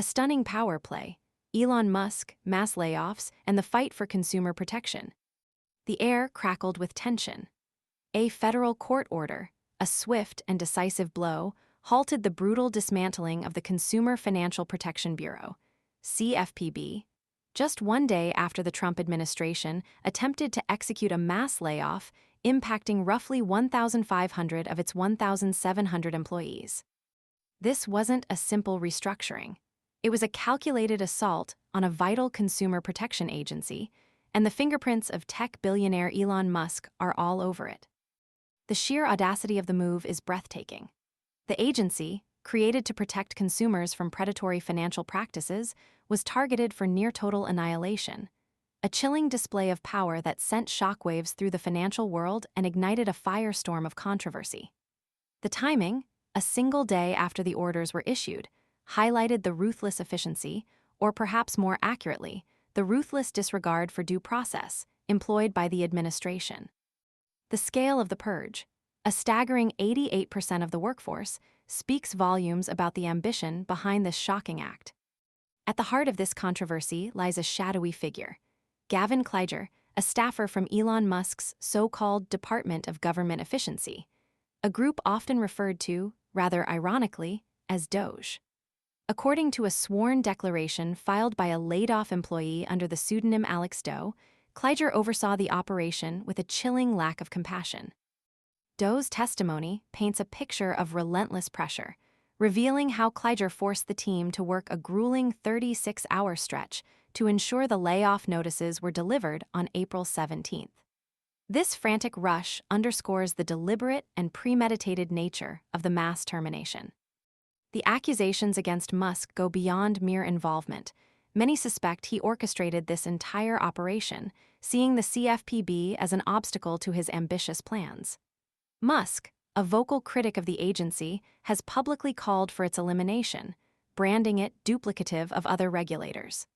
A stunning power play, Elon Musk, mass layoffs, and the fight for consumer protection. The air crackled with tension. A federal court order, a swift and decisive blow, halted the brutal dismantling of the Consumer Financial Protection Bureau, CFPB, just one day after the Trump administration attempted to execute a mass layoff impacting roughly 1,500 of its 1,700 employees. This wasn't a simple restructuring. It was a calculated assault on a vital consumer protection agency, and the fingerprints of tech billionaire Elon Musk are all over it. The sheer audacity of the move is breathtaking. The agency, created to protect consumers from predatory financial practices, was targeted for near-total annihilation, a chilling display of power that sent shockwaves through the financial world and ignited a firestorm of controversy. The timing, a single day after the orders were issued, highlighted the ruthless efficiency, or perhaps more accurately, the ruthless disregard for due process, employed by the administration. The scale of the purge, a staggering 88% of the workforce, speaks volumes about the ambition behind this shocking act. At the heart of this controversy lies a shadowy figure, Gavin Kleiger, a staffer from Elon Musk's so-called Department of Government Efficiency, a group often referred to, rather ironically, as Doge. According to a sworn declaration filed by a laid-off employee under the pseudonym Alex Doe, Kleiger oversaw the operation with a chilling lack of compassion. Doe's testimony paints a picture of relentless pressure, revealing how Kleiger forced the team to work a grueling 36-hour stretch to ensure the layoff notices were delivered on April 17th. This frantic rush underscores the deliberate and premeditated nature of the mass termination. The accusations against Musk go beyond mere involvement. Many suspect he orchestrated this entire operation, seeing the CFPB as an obstacle to his ambitious plans. Musk, a vocal critic of the agency, has publicly called for its elimination, branding it duplicative of other regulators.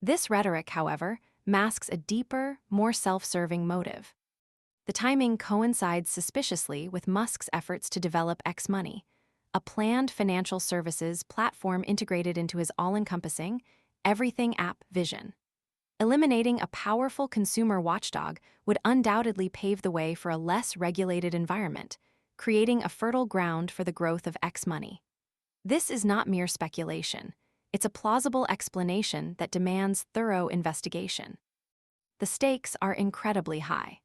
This rhetoric, however, masks a deeper, more self-serving motive. The timing coincides suspiciously with Musk's efforts to develop X-Money, a planned financial services platform integrated into his all-encompassing, everything app vision. Eliminating a powerful consumer watchdog would undoubtedly pave the way for a less regulated environment, creating a fertile ground for the growth of X-Money. This is not mere speculation. It's a plausible explanation that demands thorough investigation. The stakes are incredibly high.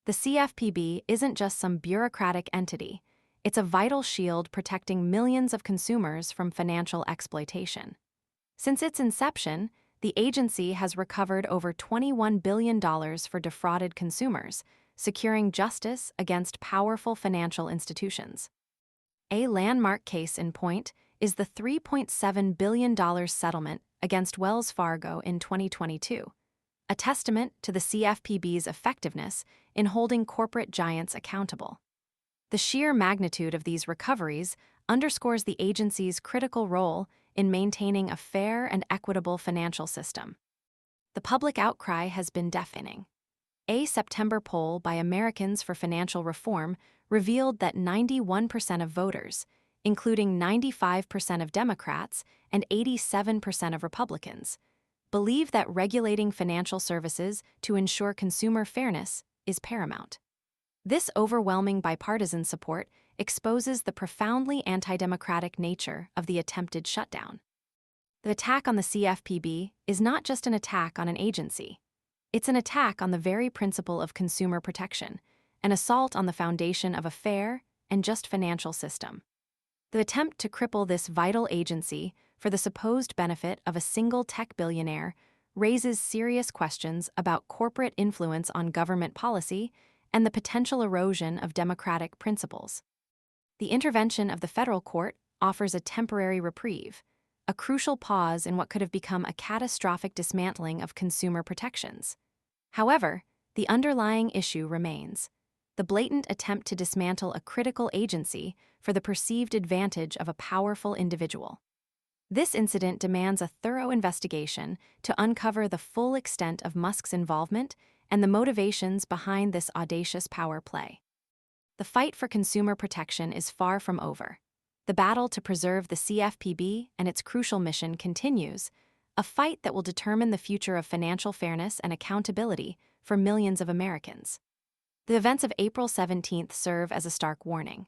The CFPB isn't just some bureaucratic entity. It's a vital shield protecting millions of consumers from financial exploitation. Since its inception, the agency has recovered over $21 billion for defrauded consumers, securing justice against powerful financial institutions. A landmark case in point is the $3.7 billion settlement against Wells Fargo in 2022, a testament to the CFPB's effectiveness in holding corporate giants accountable. The sheer magnitude of these recoveries underscores the agency's critical role in maintaining a fair and equitable financial system. The public outcry has been deafening. A September poll by Americans for Financial Reform revealed that 91% of voters, including 95% of Democrats and 87% of Republicans, believe that regulating financial services to ensure consumer fairness is paramount. This overwhelming bipartisan support exposes the profoundly anti-democratic nature of the attempted shutdown. The attack on the CFPB is not just an attack on an agency. It's an attack on the very principle of consumer protection, an assault on the foundation of a fair and just financial system. The attempt to cripple this vital agency for the supposed benefit of a single tech billionaire raises serious questions about corporate influence on government policy and the potential erosion of democratic principles. The intervention of the federal court offers a temporary reprieve, a crucial pause in what could have become a catastrophic dismantling of consumer protections. However, the underlying issue remains: the blatant attempt to dismantle a critical agency for the perceived advantage of a powerful individual. This incident demands a thorough investigation to uncover the full extent of Musk's involvement and the motivations behind this audacious power play. The fight for consumer protection is far from over. The battle to preserve the CFPB and its crucial mission continues, a fight that will determine the future of financial fairness and accountability for millions of Americans. The events of April 17th serve as a stark warning.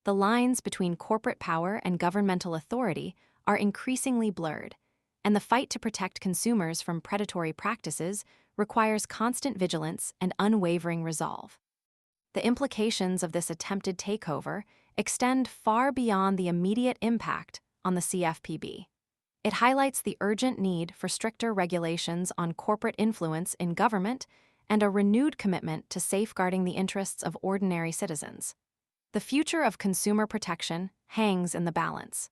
The lines between corporate power and governmental authority are increasingly blurred, and the fight to protect consumers from predatory practices requires constant vigilance and unwavering resolve. The implications of this attempted takeover extend far beyond the immediate impact on the CFPB. It highlights the urgent need for stricter regulations on corporate influence in government and a renewed commitment to safeguarding the interests of ordinary citizens. The future of consumer protection hangs in the balance.